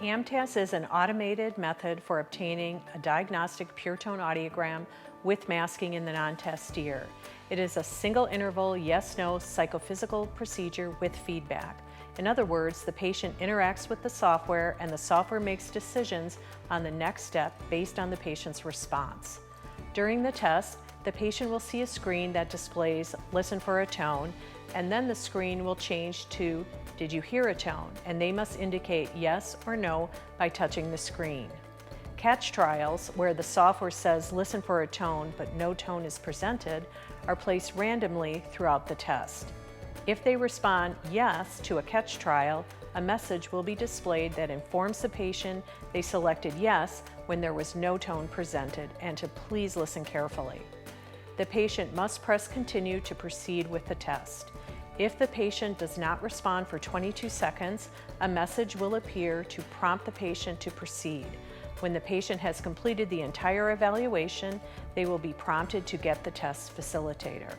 AMTAS is an automated method for obtaining a diagnostic pure tone audiogram with masking in the non-test ear. It is a single interval yes-no psychophysical procedure with feedback. In other words, the patient interacts with the software and the software makes decisions on the next step based on the patient's response. During the test, the patient will see a screen that displays "listen for a tone," and then the screen will change to "did you hear a tone?" and they must indicate yes or no by touching the screen. Catch trials, where the software says "listen for a tone" but no tone is presented, are placed randomly throughout the test. If they respond yes to a catch trial, a message will be displayed that informs the patient they selected yes when there was no tone presented and to please listen carefully. The patient must press continue to proceed with the test. If the patient does not respond for 22 seconds, a message will appear to prompt the patient to proceed. When the patient has completed the entire evaluation, they will be prompted to get the test facilitator.